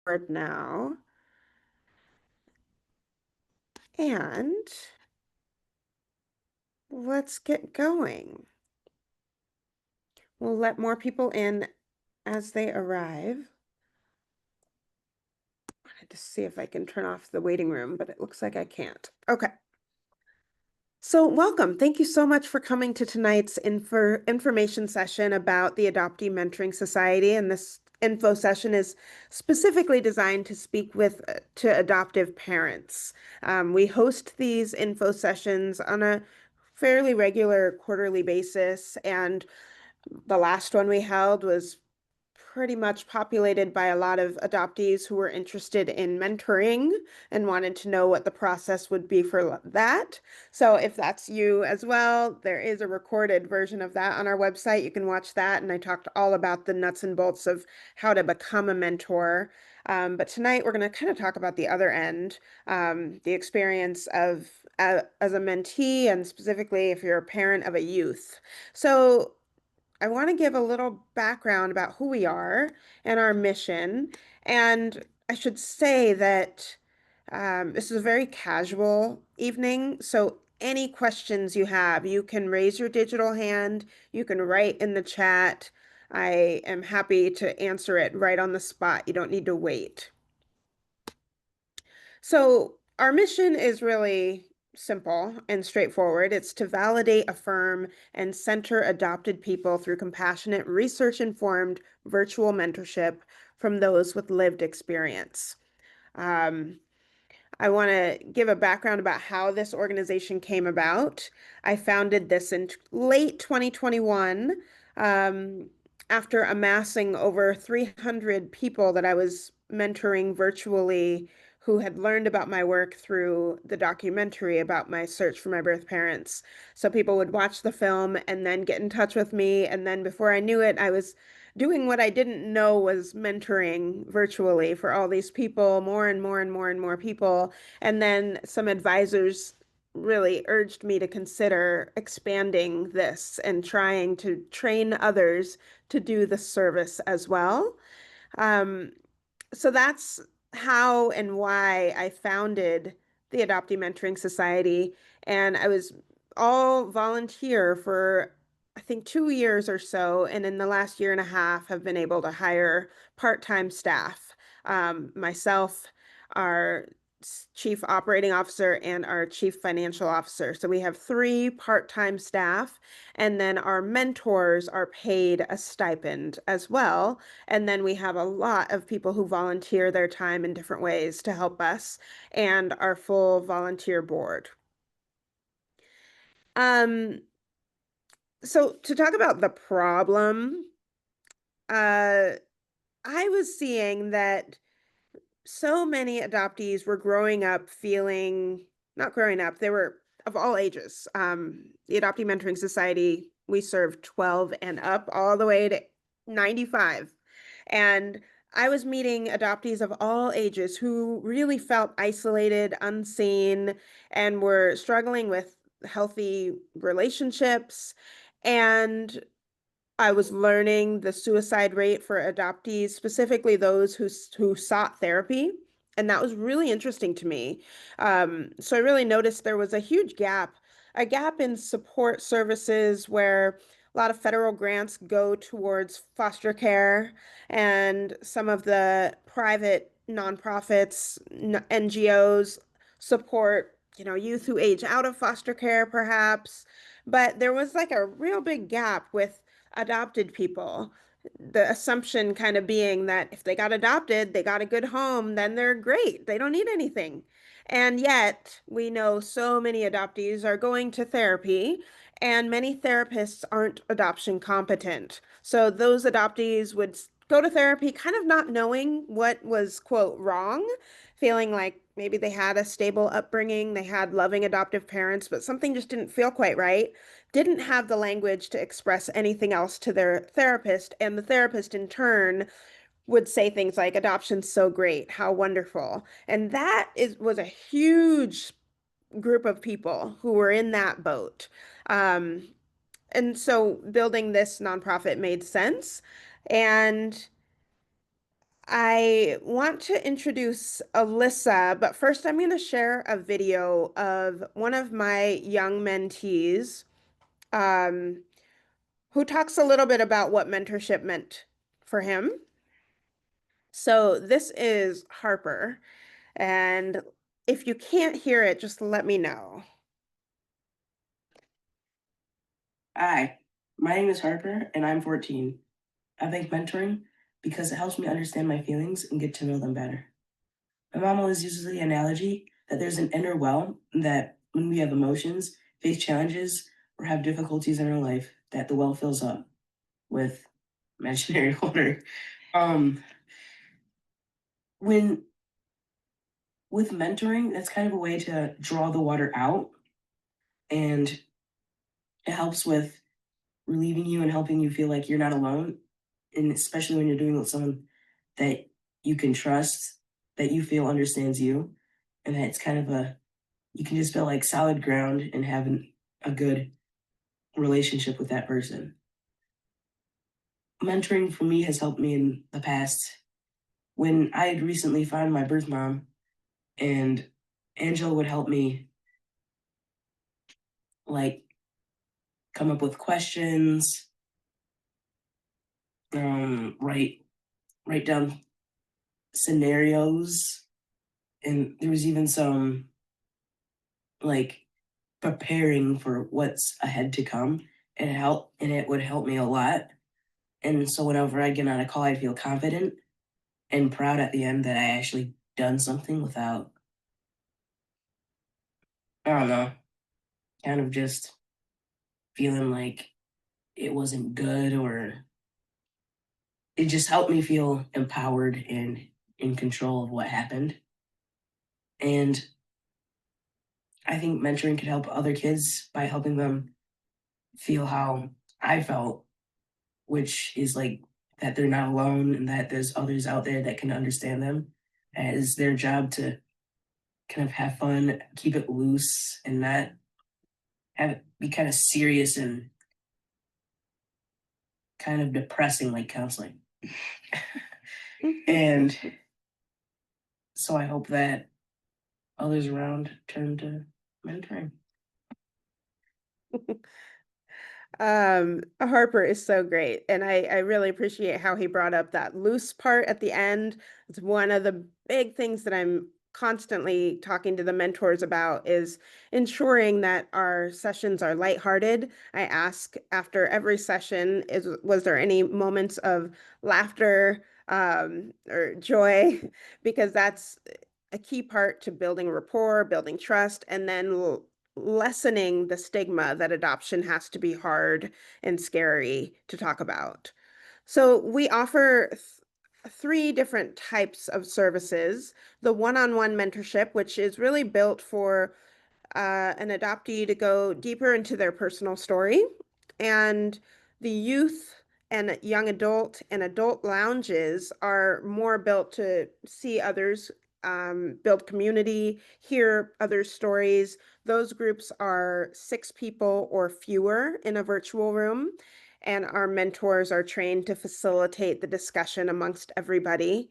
Now, and let's get going. We'll let more people in as they arrive. I had to see if I can turn off the waiting room, but it looks like I can't. Okay. So welcome. Thank you so much for coming to tonight's information session about the Adoptee Mentoring Society. And this info session is specifically designed to speak to adoptive parents. We host these info sessions on a fairly regular quarterly basis, and the last one we held was pretty much populated by a lot of adoptees who were interested in mentoring and wanted to know what the process would be for that. So if that's you as well, there is a recorded version of that on our website. You can watch that. And I talked all about the nuts and bolts of how to become a mentor. But tonight we're going to kind of talk about the other end, the experience of as a mentee, and specifically if you're a parent of a youth. So I want to give a little background about who we are and our mission. And I should say that this is a very casual evening. So any questions you have, you can raise your digital hand, you can write in the chat. I am happy to answer it right on the spot. You don't need to wait. So our mission is really simple and straightforward. It's to validate, affirm, and center adopted people through compassionate, research-informed virtual mentorship from those with lived experience. Um, I want to give a background about how this organization came about. I founded this in late 2021, um, after amassing over 300 people that I was mentoring virtually who had learned about my work through the documentary about my search for my birth parents. So people would watch the film and then get in touch with me. And then before I knew it, I was doing what I didn't know was mentoring virtually for all these people, more and more and more and more people. And then some advisors really urged me to consider expanding this and trying to train others to do the service as well. Um, so that's how and why I founded the Adoptee Mentoring Society. And I was all volunteer for, I think, 2 years or so. And in the last year and a half, have been able to hire part-time staff. Myself, our chief operating officer, and our chief financial officer. So we have three part-time staff, and then our mentors are paid a stipend as well. And then we have a lot of people who volunteer their time in different ways to help us, and our full volunteer board. Um, so to talk about the problem, uh, I was seeing that so many adoptees were growing up feeling, not growing up, they were of all ages. The Adoptee Mentoring Society, we serve 12 and up all the way to 95. And I was meeting adoptees of all ages who really felt isolated, unseen, and were struggling with healthy relationships. And I was learning the suicide rate for adoptees, specifically those who sought therapy, and that was really interesting to me. So I really noticed there was a gap in support services where a lot of federal grants go towards foster care, and some of the private nonprofits, NGOs support, youth who age out of foster care, perhaps. But there was like a real big gap with adopted people. The assumption kind of being that if they got adopted, they got a good home, then they're great. They don't need anything. And yet, we know so many adoptees are going to therapy, and many therapists aren't adoption competent. So those adoptees would go to therapy kind of not knowing what was, quote, wrong, feeling like maybe they had a stable upbringing, they had loving adoptive parents, but something just didn't feel quite right, didn't have the language to express anything else to their therapist, and the therapist in turn would say things like adoption's so great, how wonderful. And that was a huge group of people who were in that boat. Um, and so building this nonprofit made sense. And I want to introduce Alyssa, but first I'm going to share a video of one of my young mentees, um, who talks a little bit about what mentorship meant for him. So this is Harper, and if you can't hear it, just let me know. Hi, my name is Harper and I'm 14. I like mentoring because it helps me understand my feelings and get to know them better. My mom always uses the analogy that there's an inner well that when we have emotions, face challenges, or have difficulties in our life, that the well fills up with imaginary water. Um, when with mentoring, that's kind of a way to draw the water out, and it helps with relieving you and helping you feel like you're not alone. And especially when you're doing it with someone that you can trust, that you feel understands you, and that it's kind of you can just feel like solid ground and having a good relationship with that person. Mentoring for me has helped me in the past when I had recently found my birth mom, and Angela would help me like come up with questions, write down scenarios, and there was even some like preparing for what's ahead to come, and it would help me a lot. And so whenever I get on a call, I'd feel confident and proud at the end that I actually done something without, I don't know, kind of just feeling like it wasn't good, or it just helped me feel empowered and in control of what happened. And I think mentoring could help other kids by helping them feel how I felt, which is like that they're not alone and that there's others out there that can understand them. And it's their job to kind of have fun, keep it loose, and not have it be kind of serious and kind of depressing like counseling. And so I hope that others around turn to mentoring. Harper is so great, and I really appreciate how he brought up that loose part at the end. It's one of the big things that I'm constantly talking to the mentors about is ensuring that our sessions are lighthearted. I ask after every session, was there any moments of laughter, or joy? Because that's a key part to building rapport, building trust, and then lessening the stigma that adoption has to be hard and scary to talk about. So we offer three different types of services. The one-on-one mentorship, which is really built for an adoptee to go deeper into their personal story. And the youth and young adult and adult lounges are more built to see others, build community, hear others' stories. Those groups are 6 people or fewer in a virtual room. And our mentors are trained to facilitate the discussion amongst everybody.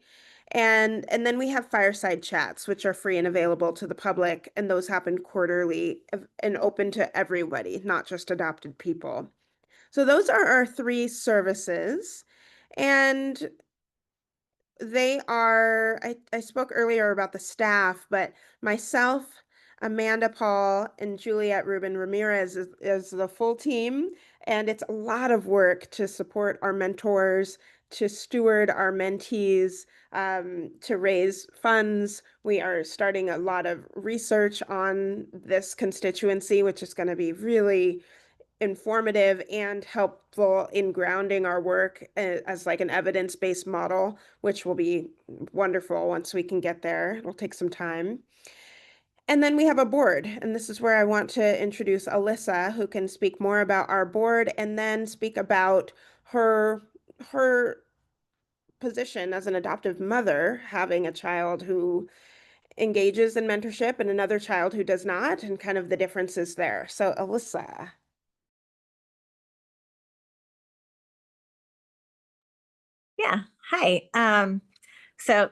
And then we have fireside chats, which are free and available to the public, and those happen quarterly and open to everybody, not just adopted people. So those are our three services. And I spoke earlier about the staff, but myself, Amanda Paul, and Juliet Ruben Ramirez is the full team. And it's a lot of work to support our mentors, to steward our mentees, to raise funds. We are starting a lot of research on this constituency, which is going to be really informative and helpful in grounding our work as like an evidence-based model, which will be wonderful once we can get there. It'll take some time. And then we have a board, and this is where I want to introduce Alyssa, who can speak more about our board and then speak about her position as an adoptive mother, having a child who engages in mentorship and another child who does not, and kind of the differences there. So, Alyssa. Yeah. Hi. So,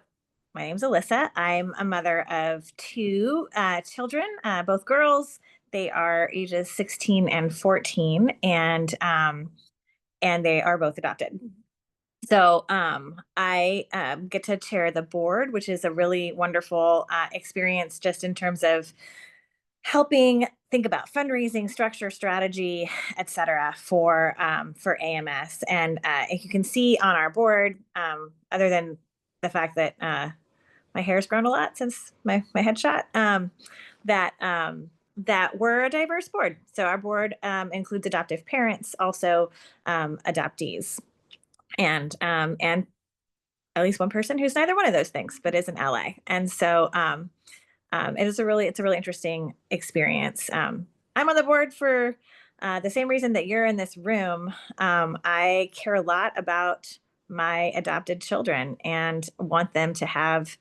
my name's Alyssa. I'm a mother of two children, both girls. They are ages 16 and 14, and they are both adopted. So, I get to chair the board, which is a really wonderful experience, just in terms of helping think about fundraising, structure, strategy, et cetera, for AMS. And you can see on our board, other than the fact that my hair's grown a lot since my headshot, that we're a diverse board. So our board includes adoptive parents, also adoptees, and at least one person who's neither one of those things, but is an ally. And so it's a really interesting experience. I'm on the board for the same reason that you're in this room. I care a lot about my adopted children and want them to have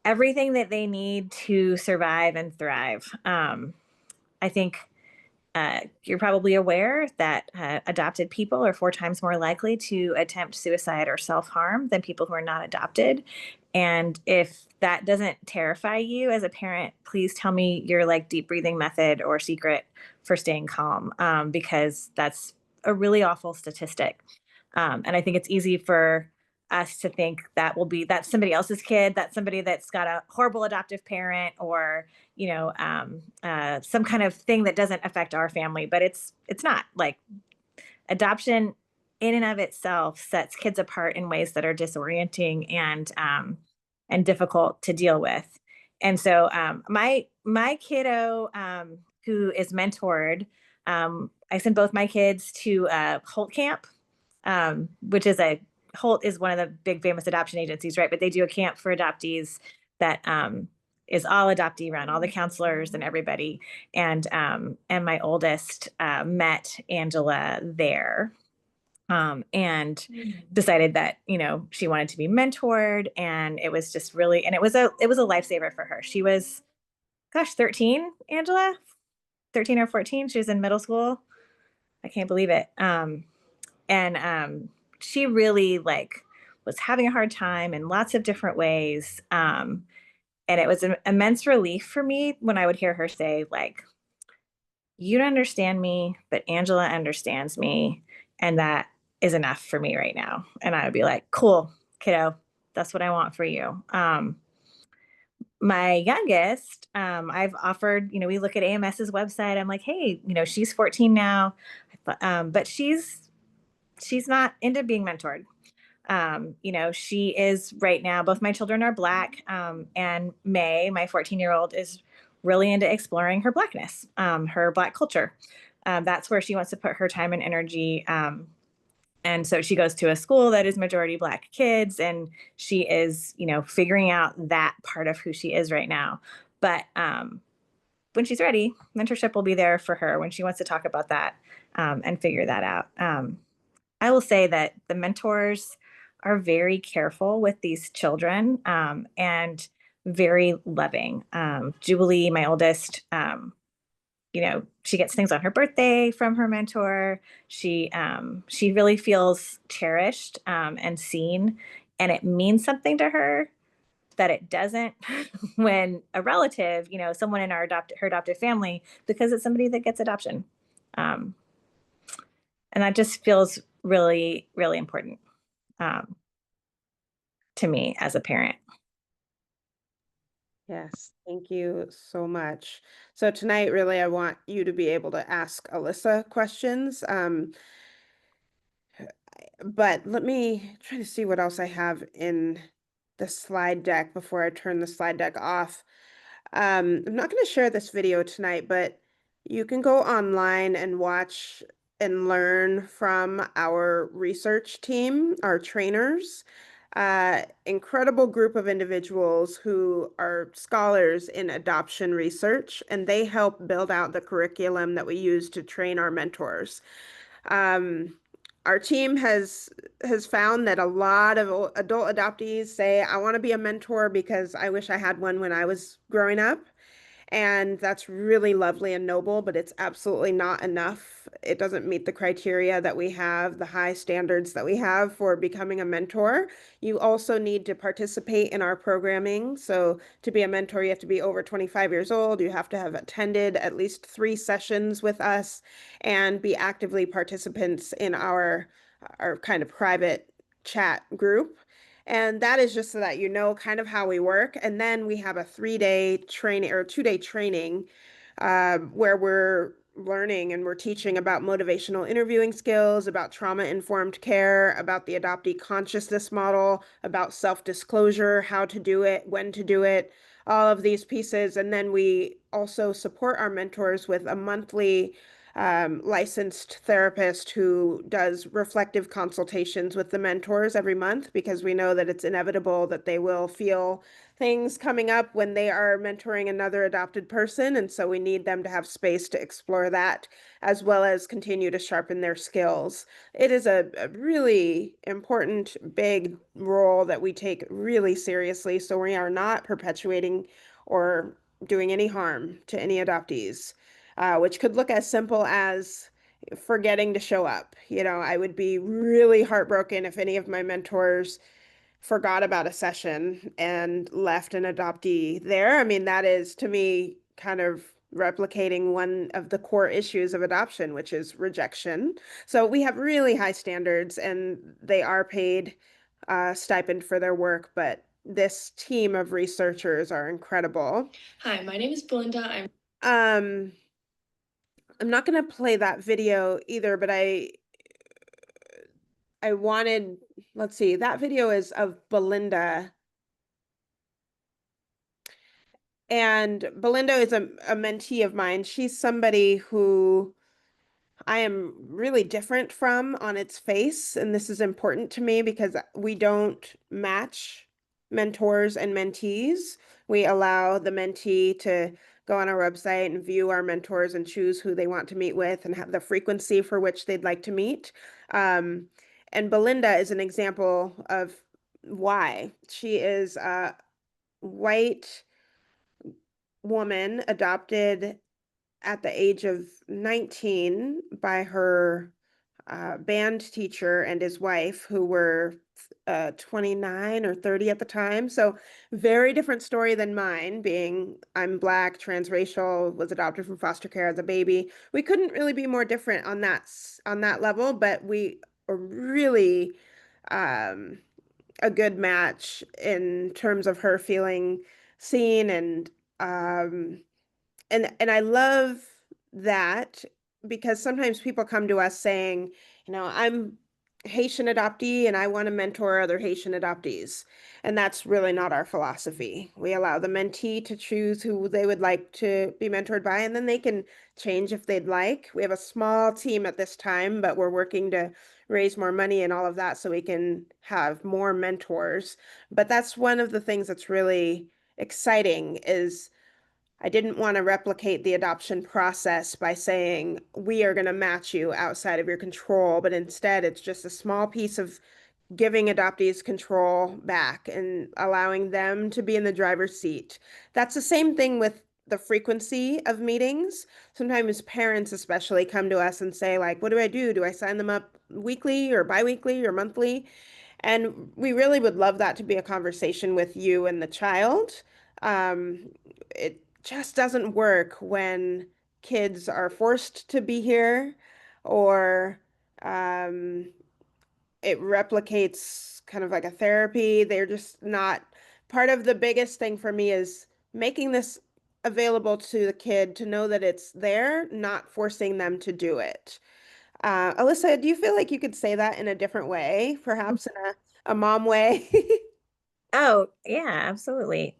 everything that they need to survive and thrive. I think you're probably aware that adopted people are 4 times more likely to attempt suicide or self harm than people who are not adopted. And if that doesn't terrify you as a parent, please tell me your like deep breathing method or secret for staying calm, because that's a really awful statistic. And I think it's easy for us to think that will be that's somebody else's kid, that's somebody that's got a horrible adoptive parent, or some kind of thing that doesn't affect our family. But it's not. Like, adoption in and of itself sets kids apart in ways that are disorienting and difficult to deal with. And so my kiddo, who is mentored, I sent both my kids to Holt Camp, which is a Holt is one of the big famous adoption agencies, right? But they do a camp for adoptees that is all adoptee run, all the counselors and everybody. And my oldest met Angela there, and decided that she wanted to be mentored, and it was just really, and it was a lifesaver for her. She was, gosh, 13, Angela, 13 or 14. She was in middle school. I can't believe it. And she really like was having a hard time in lots of different ways. And it was an immense relief for me when I would hear her say, like, you don't understand me, but Angela understands me. And that is enough for me right now. And I would be like, cool, kiddo, that's what I want for you. My youngest, I've offered, we look at AMS's website. I'm like, hey, she's 14 now, but she's not into being mentored. She is right now, both my children are Black, and May, my 14-year-old, is really into exploring her Blackness, her Black culture. That's where she wants to put her time and energy. And so she goes to a school that is majority Black kids, and she is, figuring out that part of who she is right now. But when she's ready, mentorship will be there for her when she wants to talk about that, and figure that out. I will say that the mentors are very careful with these children, and very loving. Jubilee, my oldest, she gets things on her birthday from her mentor. She really feels cherished, and seen, and it means something to her that it doesn't when a relative, someone in her adopted family, because it's somebody that gets adoption. Um, and that just feels really, really important, um, to me as a parent. Yes, thank you so much. So tonight, really, I want you to be able to ask Alyssa questions. But let me try to see what else I have in the slide deck before I turn the slide deck off. I'm not going to share this video tonight, but you can go online and watch and learn from our research team, our trainers, incredible group of individuals who are scholars in adoption research, and they help build out the curriculum that we use to train our mentors. Um, our team has found that a lot of adult adoptees say, I want to be a mentor because I wish I had one when I was growing up. And that's really lovely and noble, but it's absolutely not enough. It doesn't meet the criteria that we have, the high standards that we have for becoming a mentor. You also need to participate in our programming. So to be a mentor, you have to be over 25 years old. You have to have attended at least 3 sessions with us and be actively participants in our kind of private chat group. And that is just so that you know kind of how we work. And then we have a 3-day training or 2-day training where we're learning and we're teaching about motivational interviewing skills, about trauma-informed care, about the adoptee consciousness model, about self-disclosure, how to do it, when to do it, all of these pieces. And then we also support our mentors with a monthly licensed therapist who does reflective consultations with the mentors every month because we know that it's inevitable that they will feel things coming up when they are mentoring another adopted person. And so we need them to have space to explore that as well as continue to sharpen their skills. It is a really important, big role that we take really seriously. So we are not perpetuating or doing any harm to any adoptees, which could look as simple as forgetting to show up. You know, I would be really heartbroken if any of my mentors forgot about a session and left an adoptee there. I mean, that is to me kind of replicating one of the core issues of adoption, which is rejection. So we have really high standards and they are paid stipend for their work, but this team of researchers are incredible. Hi, my name is Belinda. Um, I'm not going to play that video either, but I wanted, let's see, that video is of Belinda. And Belinda is a mentee of mine. She's somebody who I am really different from on its face. And this is important to me because we don't match mentors and mentees. We allow the mentee to go on our website and view our mentors and choose who they want to meet with and have the frequency for which they'd like to meet. Um, and Belinda is an example of why. She is a white woman adopted at the age of 19 by her band teacher and his wife, who were 29 or 30 at the time. So very different story than mine, being I'm Black, transracial, was adopted from foster care as a baby. We couldn't really be more different on that level, but we are really um, a good match in terms of her feeling seen um, and I love that because sometimes people come to us saying, you know, I'm Haitian adoptee and I want to mentor other Haitian adoptees. And that's really not our philosophy. We allow the mentee to choose who they would like to be mentored by, and then they can change if they'd like. We have a small team at this time, but we're working to raise more money and all of that so we can have more mentors. But that's one of the things that's really exciting is I didn't want to replicate the adoption process by saying, we are going to match you outside of your control, but instead it's just a small piece of giving adoptees control back and allowing them to be in the driver's seat. That's the same thing with the frequency of meetings. Sometimes parents especially come to us and say, like, what do I do? Do I sign them up weekly or biweekly or monthly? And we really would love that to be a conversation with you and the child. It just doesn't work when kids are forced to be here or um, it replicates kind of like a therapy. They're just not part of the biggest thing for me is making this available to the kid to know that it's there, not forcing them to do it. Alyssa, do you feel like you could say that in a different way, perhaps in a mom way? Oh, yeah, absolutely.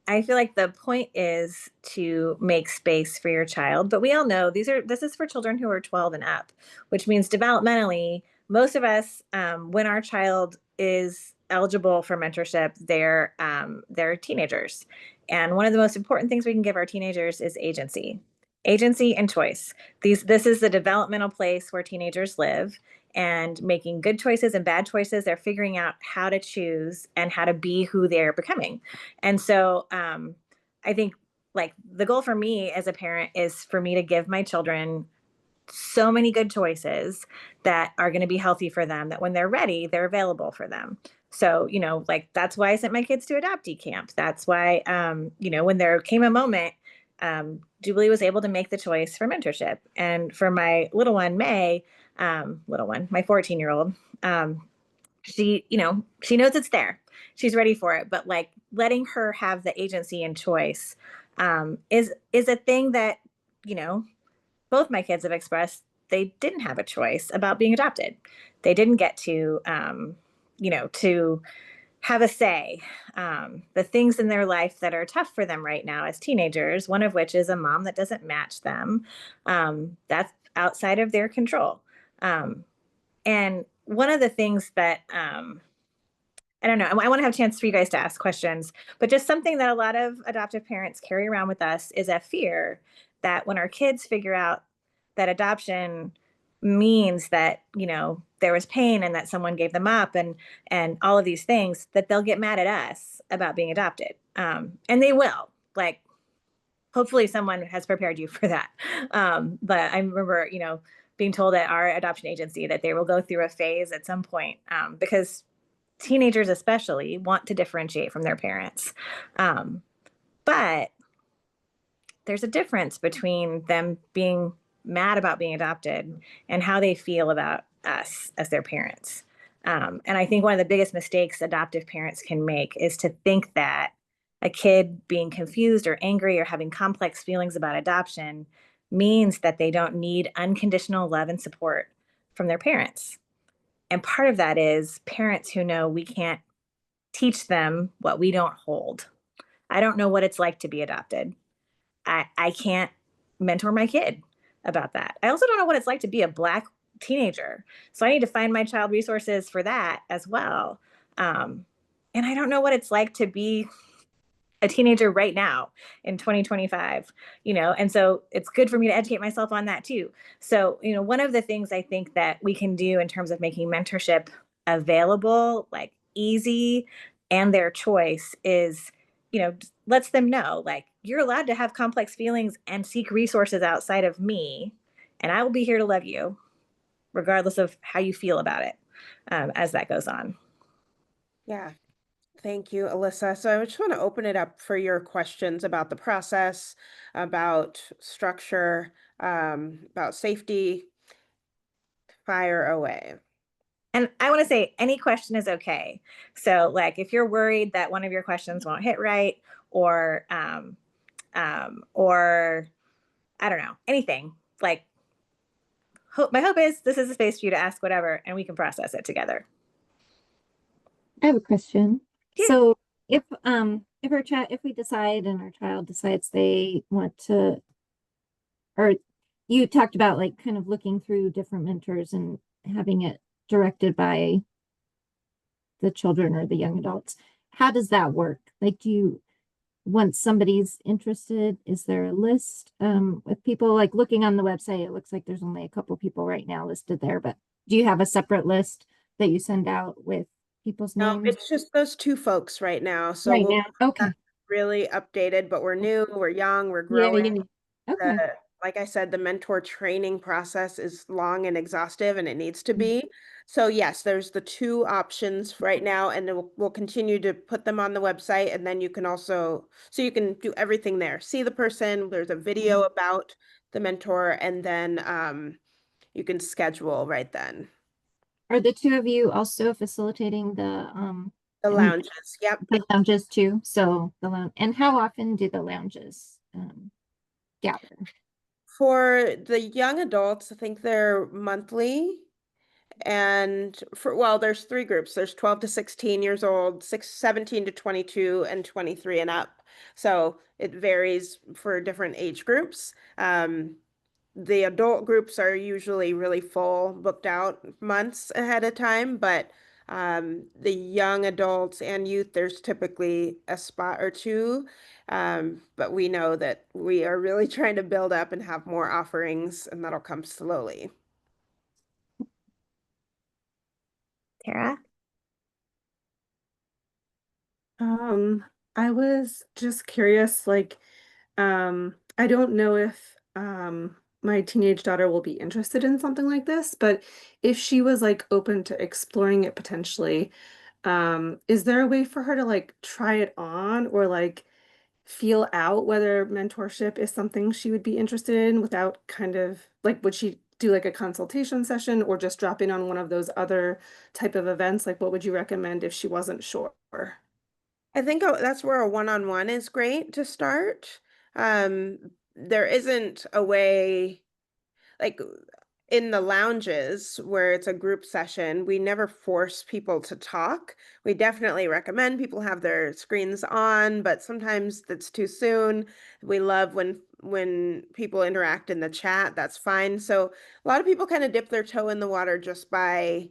I feel like the point is to make space for your child, but we all know this is for children who are 12 and up, which means developmentally, most of us, when our child is eligible for mentorship, they're teenagers. And one of the most important things we can give our teenagers is agency and choice. This is the developmental place where teenagers live and making good choices and bad choices. They're figuring out how to choose and how to be who they're becoming. And so I think like the goal for me as a parent is for me to give my children so many good choices that are going to be healthy for them, that when they're ready, they're available for them. So, like that's why I sent my kids to adoptee camp. That's why, when there came a moment, Jubilee was able to make the choice for mentorship. And for my little one, May, my 14-year-old, she knows it's there. She's ready for it. But like letting her have the agency and choice is a thing that, you know, both my kids have expressed they didn't have a choice about being adopted. They didn't get to have a say. The things in their life that are tough for them right now as teenagers, one of which is a mom that doesn't match them, that's outside of their control. And one of the things that I don't know. I want to have a chance for you guys to ask questions, but just something that a lot of adoptive parents carry around with us is a fear that when our kids figure out that adoption means that, there was pain and that someone gave them up and all of these things, that they'll get mad at us about being adopted. And they will. Like, hopefully someone has prepared you for that. But I remember, being told at our adoption agency that they will go through a phase at some point, because teenagers especially want to differentiate from their parents. But there's a difference between them being mad about being adopted and how they feel about us as their parents. And I think one of the biggest mistakes adoptive parents can make is to think that a kid being confused or angry or having complex feelings about adoption means that they don't need unconditional love and support from their parents. And part of that is parents who know we can't teach them what we don't hold. I don't know what it's like to be adopted. I can't mentor my kid about that. I also don't know what it's like to be a Black teenager. So I need to find my child resources for that as well. Um, and I don't know what it's like to be a teenager right now in 2025, and so it's good for me to educate myself on that too. So, one of the things I think that we can do in terms of making mentorship available, like easy and their choice is, lets them know like you're allowed to have complex feelings and seek resources outside of me, and I will be here to love you regardless of how you feel about it, as that goes on. Yeah. Thank you, Alyssa. So I just want to open it up for your questions about the process, about structure, about safety. Fire away. And I want to say any question is okay. So, like, if you're worried that one of your questions won't hit right, or I don't know, anything, like, my hope is this is a space for you to ask whatever, and we can process it together. I have a question. Yeah. So if we decide and our child decides they want to, or you talked about like kind of looking through different mentors and having it directed by the children or the young adults. How does that work? Like, once somebody's interested, is there a list with people? Like, looking on the website, it looks like there's only a couple people right now listed there, but do you have a separate list that you send out with people's No, names it's just those two folks right now. So right we'll now? keep that Okay. really updated, but we're new, we're young, we're Yeah, growing. yeah. The, Okay. like I said, the mentor training process is long and exhaustive, and it needs to Mm. be. So yes, there's the two options right now, and we'll continue to put them on the website, and then you can also, so you can do everything there. See the person, there's a video about the mentor, and then you can schedule right then. Are the two of you also facilitating The and lounges, yep. the lounges too? So the lounge, and how often do the lounges gather? For the young adults, I think they're monthly. And well, there's three groups. There's 12 to 16 years old, 17 to 22, and 23 and up. So it varies for different age groups. The adult groups are usually really full, booked out months ahead of time, but the young adults and youth, there's typically a spot or two. But we know that we are really trying to build up and have more offerings, and that'll come slowly. Tara? Um, I was just curious, like, I don't know if my teenage daughter will be interested in something like this, but if she was like open to exploring it potentially, is there a way for her to like try it on or like feel out whether mentorship is something she would be interested in without kind of like, would she do like a consultation session or just drop in on one of those other type of events? Like, what would you recommend if she wasn't sure? I think that's where a one-on-one is great to start. There isn't a way, like in the lounges where it's a group session, we never force people to talk. We definitely recommend people have their screens on, but sometimes that's too soon. We love when people interact in the chat, that's fine. So a lot of people kind of dip their toe in the water just by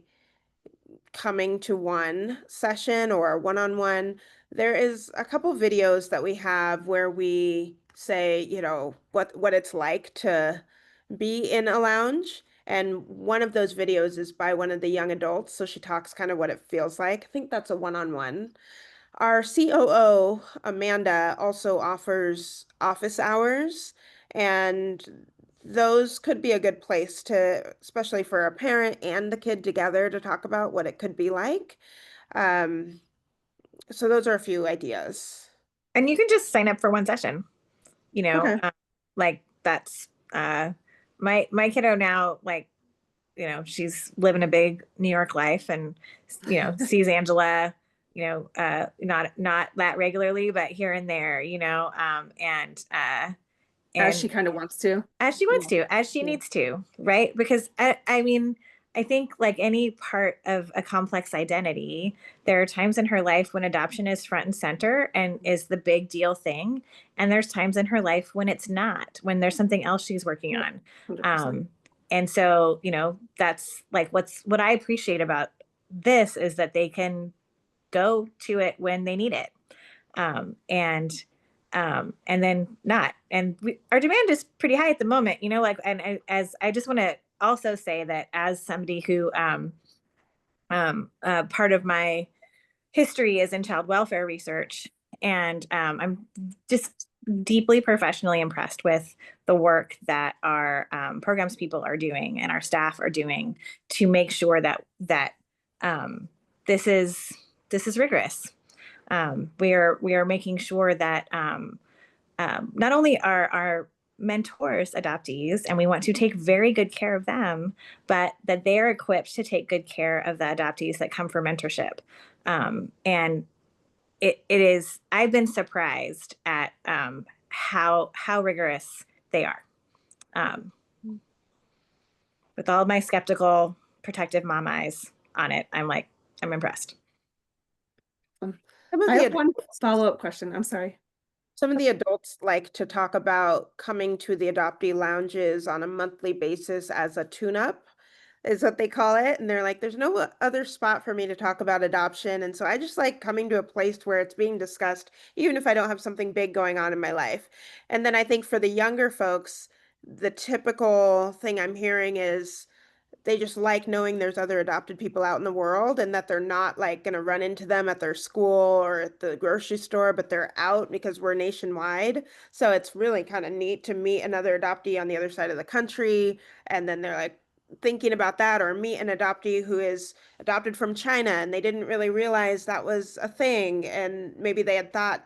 coming to one session or a one-on-one. There is a couple videos that we have where we say, you know, what it's like to be in a lounge. And one of those videos is by one of the young adults. So she talks kind of what it feels like. I think that's a one-on-one. Our COO, Amanda, also offers office hours, and those could be a good place to, especially for a parent and the kid together, to talk about what it could be like. Um, so those are a few ideas. And you can just sign up for one session, you know, Okay. like that's my kiddo now, like, you know, she's living a big New York life and, you know, sees Angela, you know, not that regularly, but here and there, you know, As she and kind of wants to. as she wants Yeah. to, as she Yeah. needs to, right? Because I mean, I think like any part of a complex identity, there are times in her life when adoption is front and center and is the big deal thing. And there's times in her life when it's not, when there's something else she's working Yeah. on. 100%. And so, you know, that's like what I appreciate about this is that they can go to it when they need it. Um, and and then not. And our demand is pretty high at the moment, you know, like, and as I just want to also say that as somebody who, part of my history is in child welfare research, and I'm just deeply professionally impressed with the work that our programs people are doing and our staff are doing to make sure that um, this is rigorous. We are making sure that not only are our mentors adoptees and we want to take very good care of them, but that they're equipped to take good care of the adoptees that come for mentorship. And it is, I've been surprised at how rigorous they are. Um, with all my skeptical, protective mom eyes on it, I'm impressed. Some of I the have one follow-up question. I'm sorry. Some of the adults like to talk about coming to the adoptee lounges on a monthly basis as a tune-up, is what they call it. And they're like, there's no other spot for me to talk about adoption. And so I just like coming to a place where it's being discussed, even if I don't have something big going on in my life. And then I think for the younger folks, the typical thing I'm hearing is they just like knowing there's other adopted people out in the world and that they're not like going to run into them at their school or at the grocery store, but they're out because we're nationwide. So it's really kind of neat to meet another adoptee on the other side of the country. And then they're like thinking about that, or meet an adoptee who is adopted from China and they didn't really realize that was a thing. And maybe they had thought,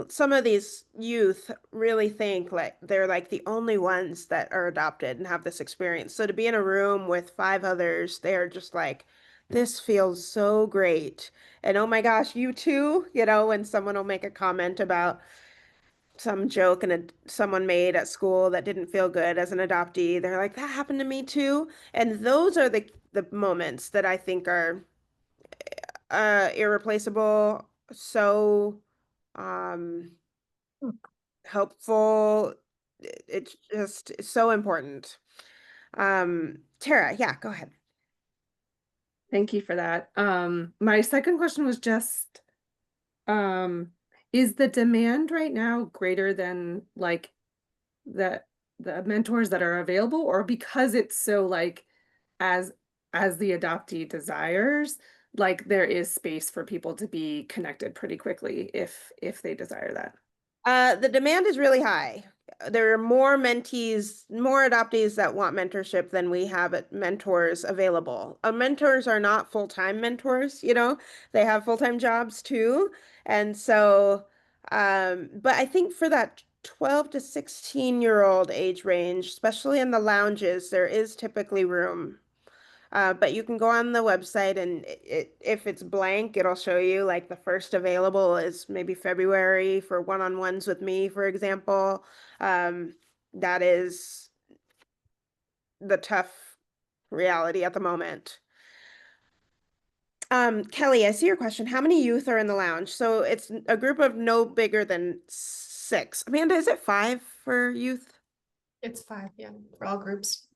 some of these youth really think like they're like the only ones that are adopted and have this experience. So to be in a room with five others, they're just like, this feels so great. And oh my gosh, you too, you know, when someone will make a comment about some joke and someone made at school that didn't feel good as an adoptee, they're like, that happened to me too. And those are the moments that I think are irreplaceable, so um helpful. It's just so important. Tara, yeah, go ahead. Thank you for that. My second question was just, um, is the demand right now greater than like the mentors that are available, or because it's so like as the adoptee desires, like there is space for people to be connected pretty quickly if they desire that? The demand is really high. There are more mentees, more adoptees that want mentorship than we have mentors available. Mentors are not full-time mentors, they have full-time jobs too. And so, but I think for that 12 to 16-year-old age range, especially in the lounges, there is typically room. But you can go on the website and if it's blank, it'll show you like the first available is maybe February for one-on-ones with me, for example. That is the tough reality at the moment. Kelly, I see your question. How many youth are in the lounge? So it's a group of no bigger than 6. Amanda, is it 5 for youth? It's 5, yeah, for all groups.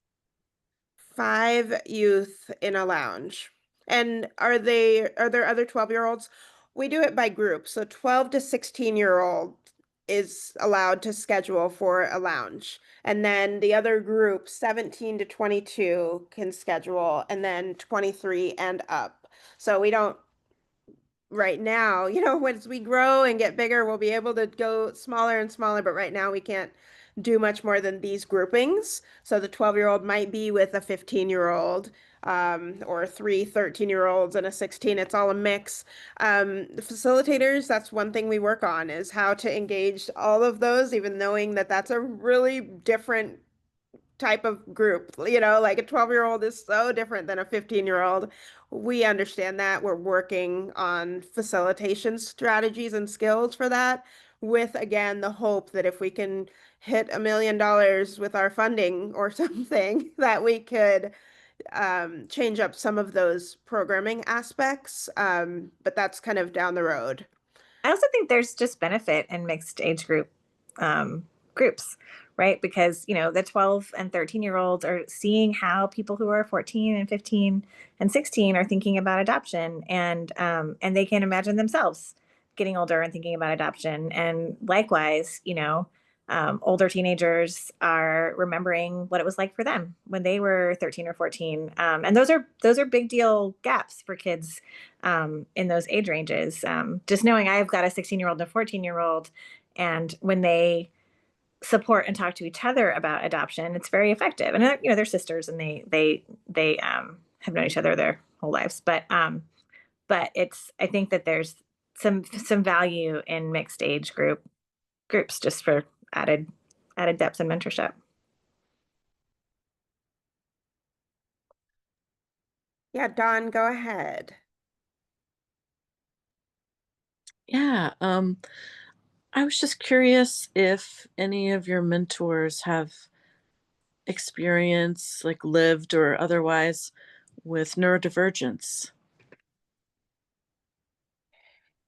5 youth in a lounge. And are there other 12-year-olds? We do it by group. So 12 to 16-year-old is allowed to schedule for a lounge. And then the other group, 17 to 22, can schedule, and then 23 and up. So we don't right now, once we grow and get bigger, we'll be able to go smaller and smaller, but right now we can't do much more than these groupings. So the 12-year-old might be with a 15-year-old, or 3 13-year-olds and a 16. It's all a mix. The facilitators, that's one thing we work on, is how to engage all of those, even knowing that that's a really different type of group. Like a 12-year-old is so different than a 15-year-old. We understand that. We're working on facilitation strategies and skills for that, with, again, the hope that if we can hit $1 million with our funding or something, that we could change up some of those programming aspects. But that's kind of down the road. I also think there's just benefit in mixed age groups, right? Because, the 12 and 13-year-olds are seeing how people who are 14 and 15 and 16 are thinking about adoption, and they can imagine themselves getting older and thinking about adoption. And likewise, older teenagers are remembering what it was like for them when they were 13 or 14. And those are big deal gaps for kids in those age ranges. Just knowing I've got a 16-year-old and a 14-year-old, and when they support and talk to each other about adoption, it's very effective. And they're sisters, and they have known each other their whole lives. But I think that there's some value in mixed age groups just for added depth and mentorship. Yeah, Dawn, go ahead. Yeah, I was just curious if any of your mentors have experience, like lived or otherwise, with neurodivergence.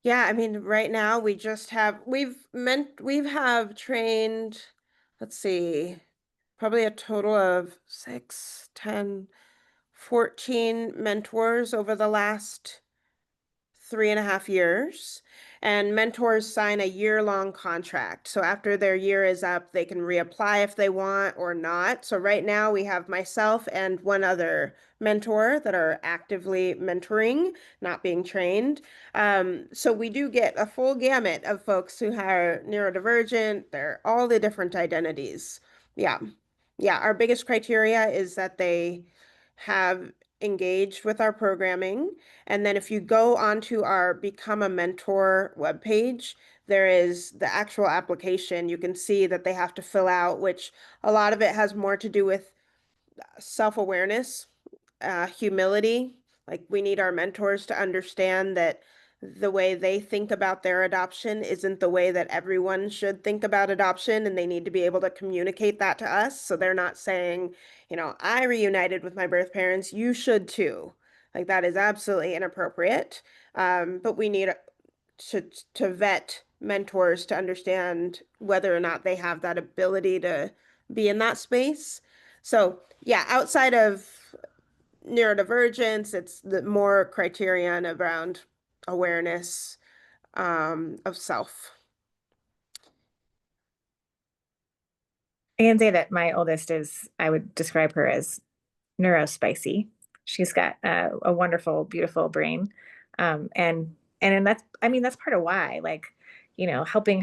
Yeah, I mean, right now we've trained, let's see, probably a total of 6, 10, 14 mentors over the last 3.5 years. And mentors sign a year-long contract. So after their year is up, they can reapply if they want or not. So right now we have myself and one other mentor that are actively mentoring, not being trained. So we do get a full gamut of folks who are neurodivergent. They're all the different identities. Yeah. Yeah, our biggest criteria is that they have engaged with our programming. And then if you go onto our Become a Mentor webpage, there is the actual application. You can see that they have to fill out, which a lot of it has more to do with self-awareness, humility. Like, we need our mentors to understand that the way they think about their adoption isn't the way that everyone should think about adoption, and they need to be able to communicate that to us. So they're not saying, I reunited with my birth parents, you should too. Like, that is absolutely inappropriate. But we need to vet mentors to understand whether or not they have that ability to be in that space. So yeah, outside of neurodivergence, it's the more criterion around awareness of self. I can say that my oldest I would describe her as neurospicy. She's got a wonderful, beautiful brain. And that's part of why, like, helping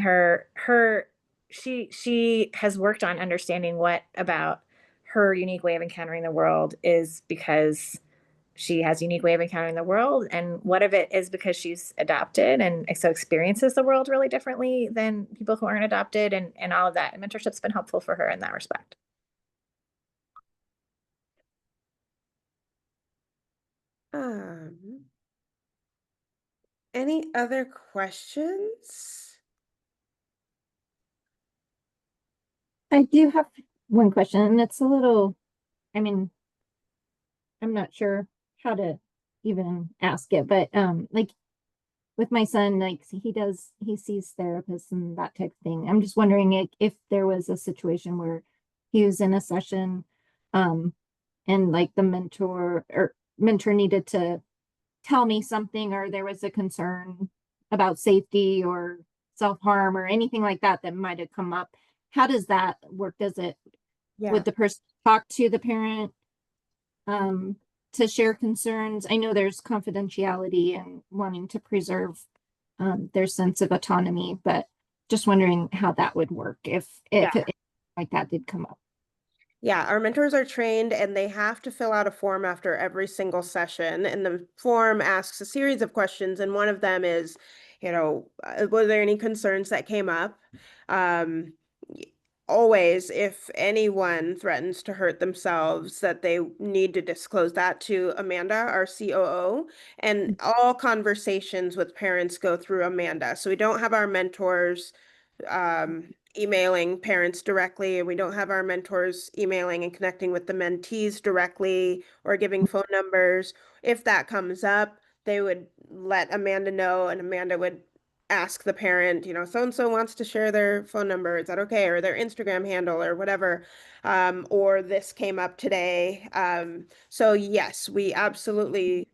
she has worked on understanding what about her unique way of encountering the world is because she has a unique way of encountering the world, and what of it is because she's adopted and so experiences the world really differently than people who aren't adopted, and all of that. And mentorship's been helpful for her in that respect. Any other questions? I do have one question, and it's a little, I mean, I'm not sure how to even ask it, but like with my son, like he sees therapists and that type of thing. I'm just wondering if there was a situation where he was in a session, and like the mentor needed to tell me something, or there was a concern about safety or self-harm or anything like that that might have come up. How does that work? Yeah. Would the person talk to the parent to share concerns? I know there's confidentiality and wanting to preserve their sense of autonomy, but just wondering how that would work if it like that did come up. Yeah, our mentors are trained and they have to fill out a form after every single session. And the form asks a series of questions. And one of them is, were there any concerns that came up? Y- Always, if anyone threatens to hurt themselves, that they need to disclose that to Amanda, our COO. And all conversations with parents go through Amanda. So we don't have our mentors emailing parents directly, and we don't have our mentors emailing and connecting with the mentees directly or giving phone numbers. If that comes up, they would let Amanda know, and Amanda would ask the parent, so and so wants to share their phone number. Is that okay? Or their Instagram handle or whatever. Or this came up today. So yes, we absolutely,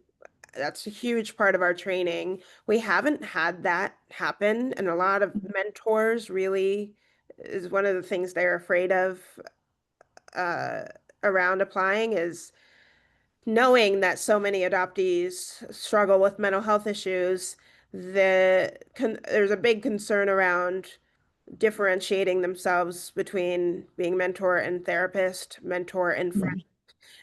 that's a huge part of our training. We haven't had that happen, and a lot of mentors really is one of the things they're afraid of uh, around applying is knowing that so many adoptees struggle with mental health issues. There's a big concern around differentiating themselves between being mentor and therapist, mentor and friend.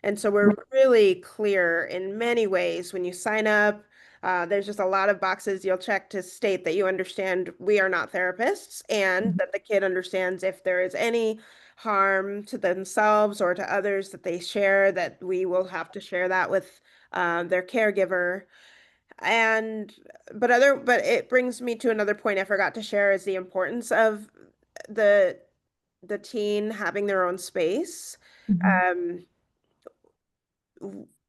And so we're really clear in many ways when you sign up. There's just a lot of boxes you'll check to state that you understand we are not therapists, and that the kid understands if there is any harm to themselves or to others that they share, that we will have to share that with their caregiver. And but it brings me to another point I forgot to share, is the importance of the the teen having their own space. Um,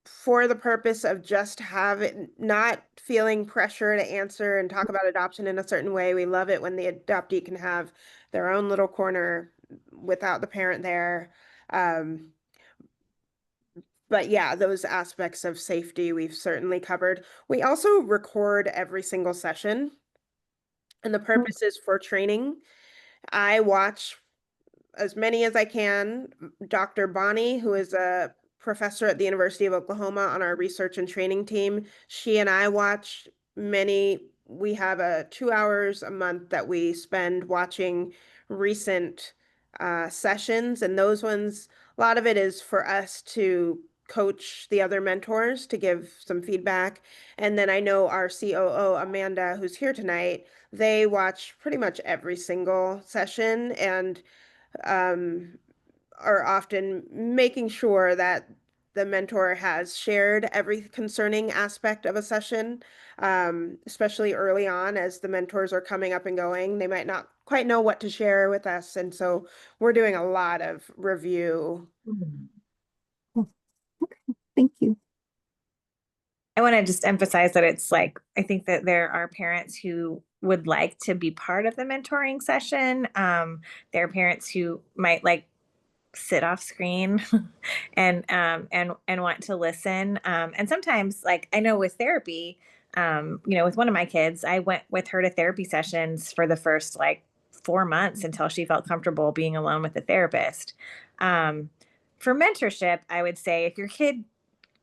for the purpose of just having not feeling pressure to answer and talk about adoption in a certain way. We love it when the adoptee can have their own little corner without the parent there. Um, but yeah, those aspects of safety we've certainly covered. We also record every single session, and the purpose is for training. I watch as many as I can. Dr. Bonnie, who is a professor at the University of Oklahoma on our research and training team, she and I watch many. We have 2 hours a month that we spend watching recent sessions, and those ones, a lot of it is for us to coach the other mentors to give some feedback. And then I know our COO, Amanda, who's here tonight, they watch pretty much every single session, and um, are often making sure that the mentor has shared every concerning aspect of a session, especially early on as the mentors are coming up and going. They might not quite know what to share with us. And so we're doing a lot of review. Thank you. I want to just emphasize that it's like, I think that there are parents who would like to be part of the mentoring session. There are parents who might like sit off screen and want to listen. And sometimes, like I know with therapy, with one of my kids, I went with her to therapy sessions for the first like 4 months until she felt comfortable being alone with the therapist. For mentorship, I would say if your kid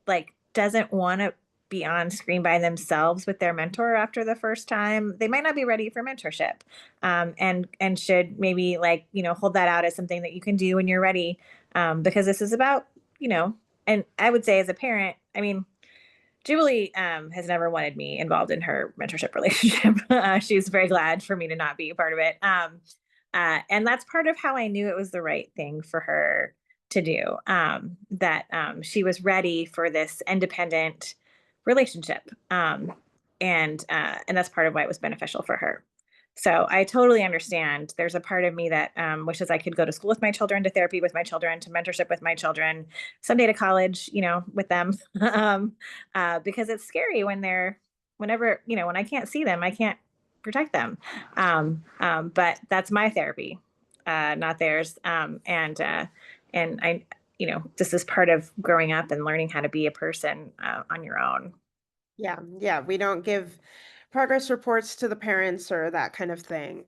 like doesn't want to be on screen by themselves with their mentor after the first time, they might not be ready for mentorship. And should maybe, like, hold that out as something that you can do when you're ready. Because this is about, and I would say as a parent, I mean, Jubilee has never wanted me involved in her mentorship relationship. She's very glad for me to not be a part of it. And that's part of how I knew it was the right thing for her to do. That she was ready for this independent relationship, and that's part of why it was beneficial for her. So I totally understand. There's a part of me that wishes I could go to school with my children, to therapy with my children, to mentorship with my children, someday to college, with them, because it's scary when whenever, when I can't see them, I can't protect them. But that's my therapy, not theirs. And I, this is part of growing up and learning how to be a person on your own. Yeah, yeah, we don't give progress reports to the parents or that kind of thing.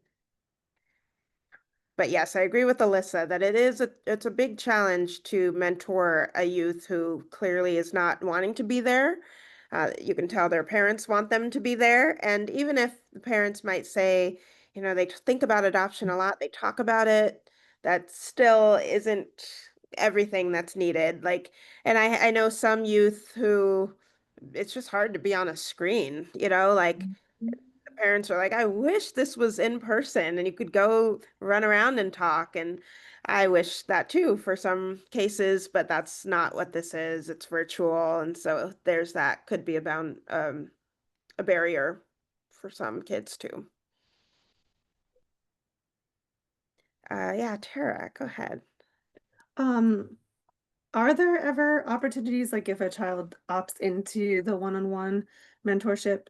But yes, I agree with Alyssa that it's a big challenge to mentor a youth who clearly is not wanting to be there. You can tell their parents want them to be there, and even if the parents might say, they think about adoption a lot, they talk about it, that still isn't everything that's needed. Like, and I know some youth who it's just hard to be on a screen, like the parents are like, I wish this was in person and you could go run around and talk. And I wish that too for some cases, but that's not what this is. It's virtual. And so there's that could be a barrier for some kids too. Yeah, Tara, go ahead. Are there ever opportunities, like if a child opts into the one-on-one mentorship,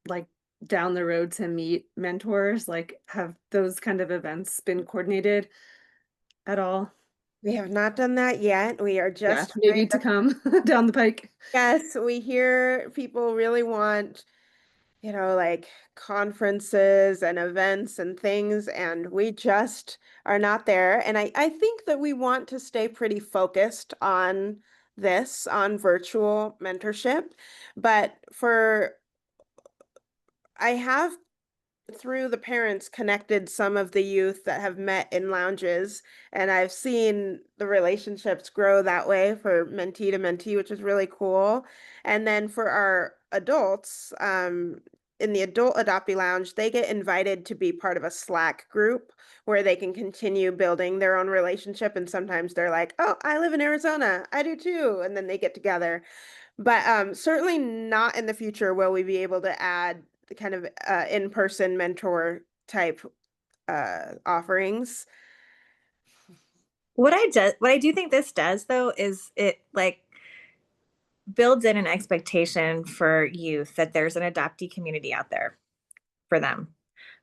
like down the road to meet mentors? Like, have those kind of events been coordinated at all? We have not done that yet. We are Yeah, just maybe to come down the pike. yes, we hear people really want like conferences and events and things, and we just are not there. And I think that we want to stay pretty focused on on virtual mentorship. But I have through the parents connected some of the youth that have met in lounges, and I've seen the relationships grow that way for mentee to mentee, which is really cool. And then for our adults, in the adult adoptee lounge, they get invited to be part of a Slack group where they can continue building their own relationship. And sometimes they're like, oh, I live in Arizona, I do too, and then they get together. But certainly not in the future will we be able to add the kind of in-person mentor type offerings. What I do think this does though is it, like, builds in an expectation for youth that there's an adoptee community out there for them.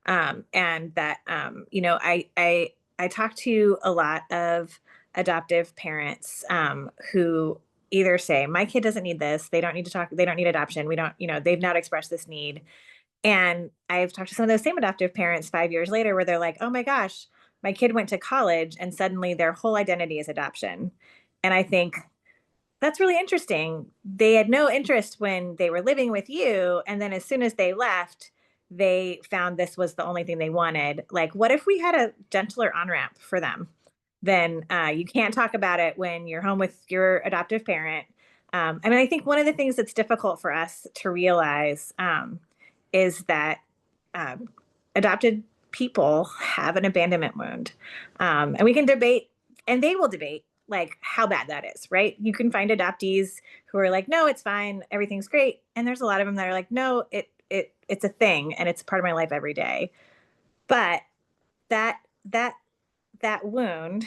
And that, I talk to a lot of adoptive parents who either say, my kid doesn't need this, they don't need to talk, they don't need adoption, we don't, they've not expressed this need. And I've talked to some of those same adoptive parents 5 years later where they're like, oh my gosh, my kid went to college and suddenly their whole identity is adoption. And I think that's really interesting. They had no interest when they were living with you. And then as soon as they left, they found this was the only thing they wanted. Like, what if we had a gentler on ramp for them? Then you can't talk about it when you're home with your adoptive parent. I mean, I think one of the things that's difficult for us to realize is that um, adopted people have an abandonment wound. And we can debate, and they will debate, like, how bad that is, right? You can find adoptees who are like, no, it's fine, everything's great. And there's a lot of them that are like, no, it's a thing and it's part of my life every day. But that that that wound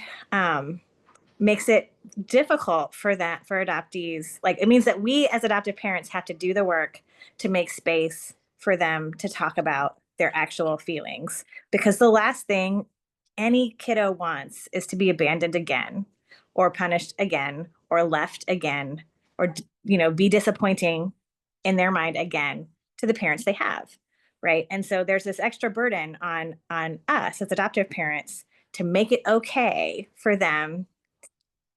makes it difficult for adoptees. Like, it means that we as adoptive parents have to do the work to make space for them to talk about their actual feelings, because the last thing any kiddo wants is to be abandoned again or punished again or left again, or be disappointing in their mind again to the parents they have, right? And so there's this extra burden on us as adoptive parents to make it okay for them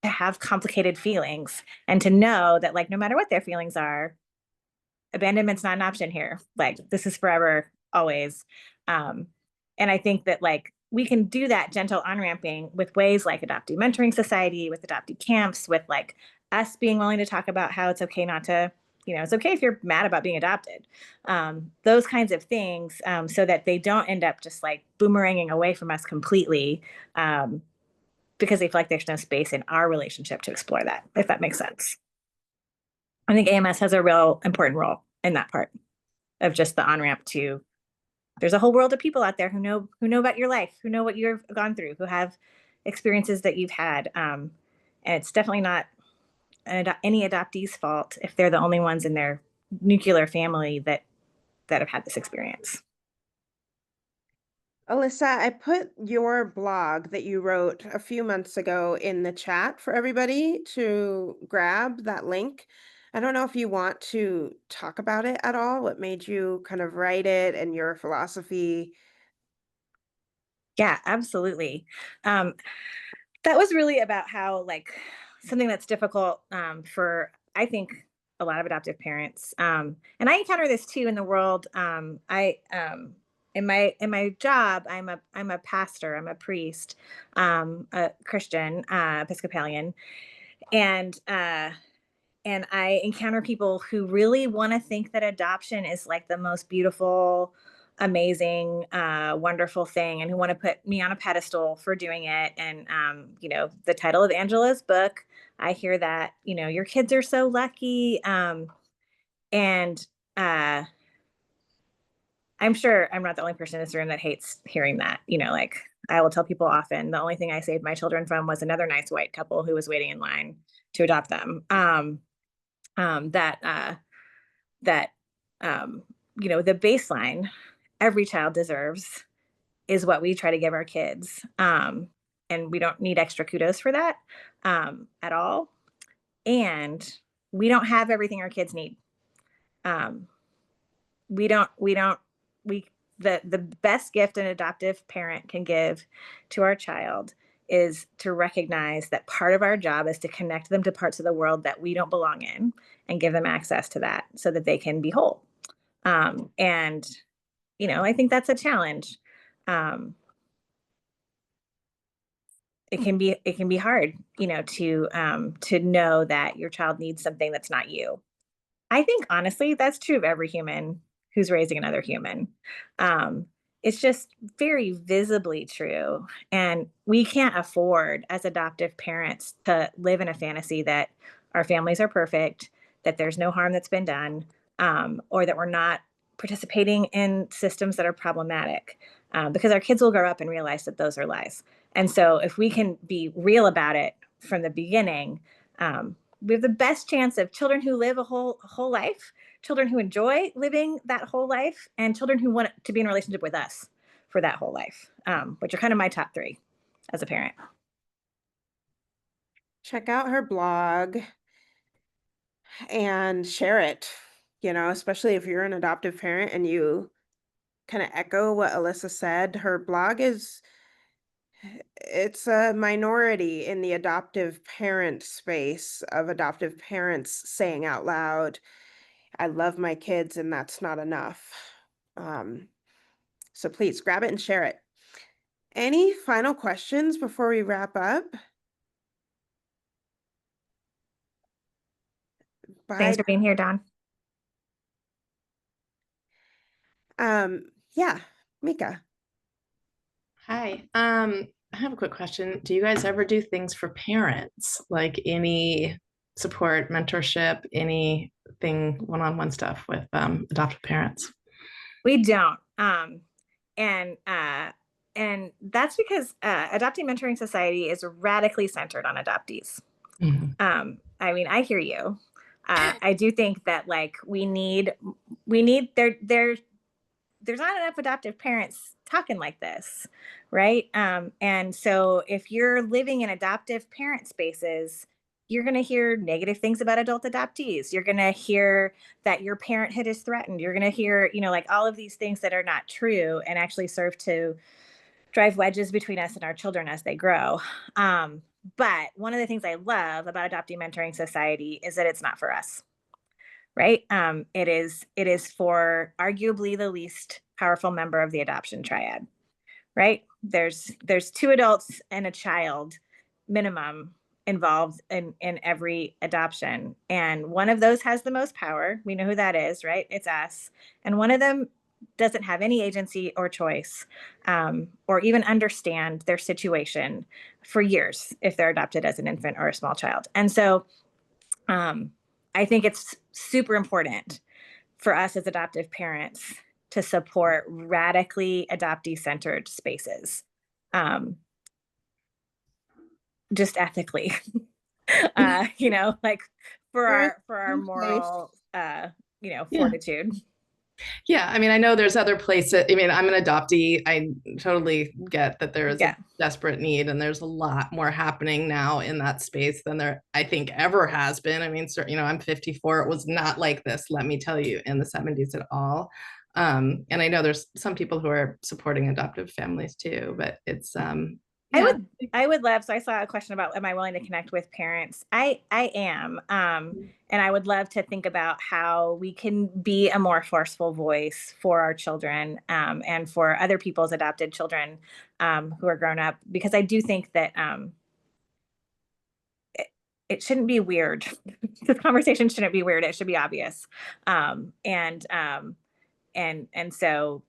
to have complicated feelings and to know that, like, no matter what their feelings are, abandonment's not an option here. Like, this is forever, always. And I think that like we can do that gentle on-ramping with ways like Adoptee Mentoring Society, with adoptee camps, with like us being willing to talk about how it's okay not to, it's okay if you're mad about being adopted. Those kinds of things, so that they don't end up just like boomeranging away from us completely, because they feel like there's no space in our relationship to explore that, if that makes sense. I think AMS has a real important role in that part of just the on-ramp to, there's a whole world of people out there who know about your life, who know what you've gone through, who have experiences that you've had. And it's definitely not any adoptee's fault if they're the only ones in their nuclear family that have had this experience. Alyssa, I put your blog that you wrote a few months ago in the chat for everybody to grab that link. I don't know if you want to talk about it at all, what made you kind of write it and your philosophy. Yeah, absolutely. That was really about how like something that's difficult, for I think a lot of adoptive parents, and I encounter this too in the world. In my job, I'm a pastor, I'm a priest, a Christian, Episcopalian, and I encounter people who really want to think that adoption is like the most beautiful, amazing, wonderful thing, and who want to put me on a pedestal for doing it. And the title of Angela's book, I hear that, your kids are so lucky, and I'm sure I'm not the only person in this room that hates hearing that. Like, I will tell people often, the only thing I saved my children from was another nice white couple who was waiting in line to adopt them. That that the baseline every child deserves is what we try to give our kids, and we don't need extra kudos for that, at all. And we don't have everything our kids need. um, we the best gift an adoptive parent can give to our child is to recognize that part of our job is to connect them to parts of the world that we don't belong in and give them access to that so that they can be whole. And I think that's a challenge. um, it can be hard, to know that your child needs something that's not you. I think honestly, that's true of every human who's raising another human. Um, it's just very visibly true. And we can't afford as adoptive parents to live in a fantasy that our families are perfect, that there's no harm that's been done, or that we're not participating in systems that are problematic, because our kids will grow up and realize that those are lies. And so if we can be real about it from the beginning, we have the best chance of children who live a whole life, children who enjoy living that whole life, and children who want to be in a relationship with us for that whole life, which are kind of my top three as a parent. Check out her blog and share it, especially if you're an adoptive parent and you kind of echo what Alyssa said. Her blog it's a minority in the adoptive parent space of adoptive parents saying out loud, I love my kids and that's not enough. So please grab it and share it. Any final questions before we wrap up? Bye. Thanks for being here, Dawn. Yeah, Mika. Hi. I have a quick question. Do you guys ever do things for parents, like any support, mentorship, anything one-on-one stuff with adoptive parents? We don't. And that's because Adoptee Mentoring Society is radically centered on adoptees. I mean, I hear you. I do think that like we need there's not enough adoptive parents talking like this, right? And so if you're living in adoptive parent spaces, you're going to hear negative things about adult adoptees. You're going to hear that your parenthood is threatened. You're going to hear, like all of these things that are not true and actually serve to drive wedges between us and our children as they grow. But one of the things I love about Adoptee Mentoring Society is that it's not for us. right? It is for arguably the least powerful member of the adoption triad, right? There's two adults and a child minimum involved in every adoption, and one of those has the most power. We know who that is, right? It's us. And one of them doesn't have any agency or choice, or even understand their situation for years if they're adopted as an infant or a small child. And so I think it's super important for us as adoptive parents to support radically adoptee centered spaces, just ethically, like for our moral, Yeah. fortitude. Yeah, I mean, I know there's other places. I mean, I'm an adoptee. I totally get that there is Yeah. a desperate need, and there's a lot more happening now in that space than there, I think, ever has been. I mean, I'm 54. It was not like this, let me tell you, in the 70s at all. And I know there's some people who are supporting adoptive families too, but it's yeah. I would love, so I saw a question about, am I willing to connect with parents? I am. And I would love to think about how we can be a more forceful voice for our children, and for other people's adopted children, who are grown up, because I do think that it shouldn't be weird. This conversation shouldn't be weird. It should be obvious. And so,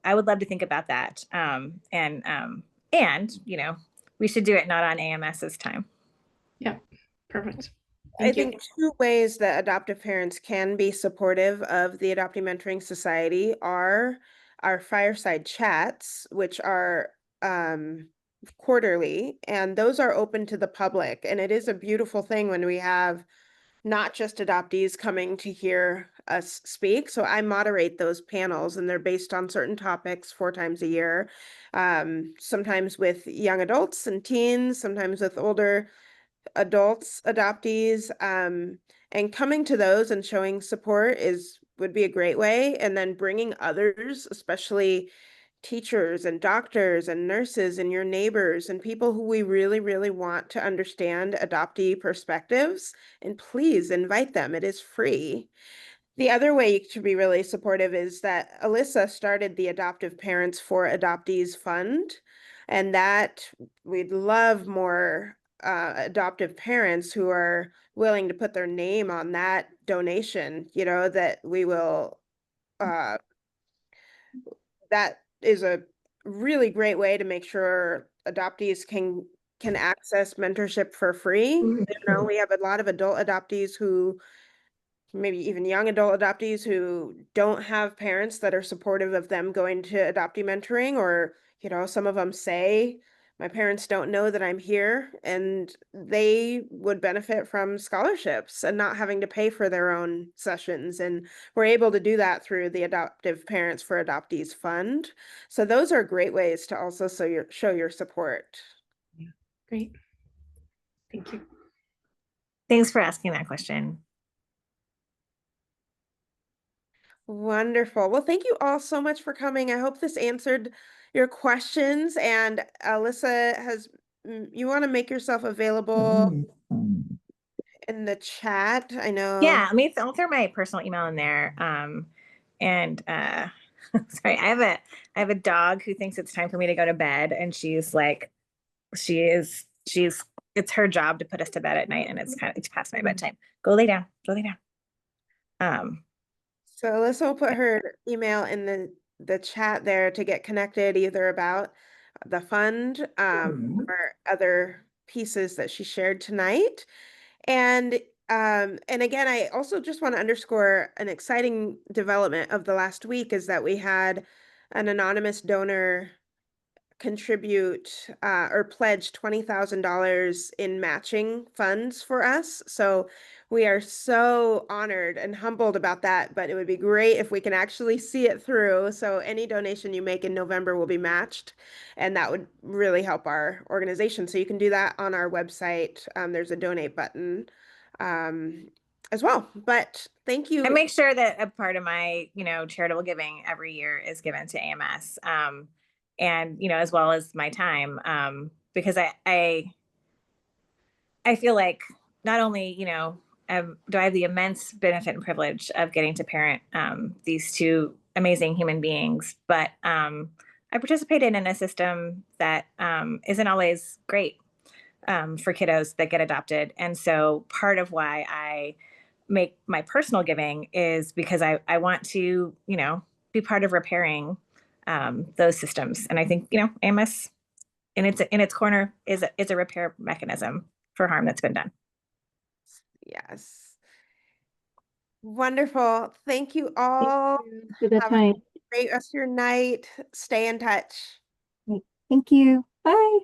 I would love to think about that. And we should do it not on AMS's time. Yeah, perfect. I Thank you. think two ways that adoptive parents can be supportive of the Adopting Mentoring Society are our fireside chats, which are quarterly, and those are open to the public. And it is a beautiful thing when we have not just adoptees coming to hear us speak. So I moderate those panels, and they're based on certain topics 4 times a year, sometimes with young adults and teens, sometimes with older adults, adoptees, and coming to those and showing support would be a great way. And then bringing others, especially teachers and doctors and nurses and your neighbors and people who we really, really want to understand adoptee perspectives. And please invite them. It is free. The other way to be really supportive is that Alyssa started the Adoptive Parents for Adoptees Fund, and that we'd love more adoptive parents who are willing to put their name on that donation, that we will, uh, that is a really great way to make sure adoptees can access mentorship for free. We have a lot of adult adoptees who, maybe even young adult adoptees, who don't have parents that are supportive of them going to adoptee mentoring, or, some of them say, my parents don't know that I'm here, and they would benefit from scholarships and not having to pay for their own sessions. And we're able to do that through the Adoptive Parents for Adoptees Fund. So those are great ways to also show your support. Yeah. Great. Thank you. Thanks for asking that question. Wonderful. Well, thank you all so much for coming. I hope this answered your questions. And Alyssa, you want to make yourself available in the chat? I know. Yeah, I'll throw my personal email in there. And sorry, I have a dog who thinks it's time for me to go to bed, and she's it's her job to put us to bed at night, and it's past my bedtime. Go lay down. Go lay down. So Alyssa will put her email in the chat there to get connected, either about the fund, or other pieces that she shared tonight. And again, I also just want to underscore an exciting development of the last week is that we had an anonymous donor contribute or pledge $20,000 in matching funds for us. So we are so honored and humbled about that, but it would be great if we can actually see it through. So any donation you make in November will be matched, and that would really help our organization. So you can do that on our website. There's a donate button as well. But thank you. I make sure that a part of my, charitable giving every year is given to AMS. And, as well as my time, because I feel like not only, do I have the immense benefit and privilege of getting to parent these two amazing human beings. But I participated in a system that isn't always great for kiddos that get adopted. And so part of why I make my personal giving is because I want to, be part of repairing those systems. And I think, AMS in its corner is a repair mechanism for harm that's been done. Yes. Wonderful. Thank you Thank all. you for the Have a time. great rest of your night. Stay in touch. Thank you. Bye.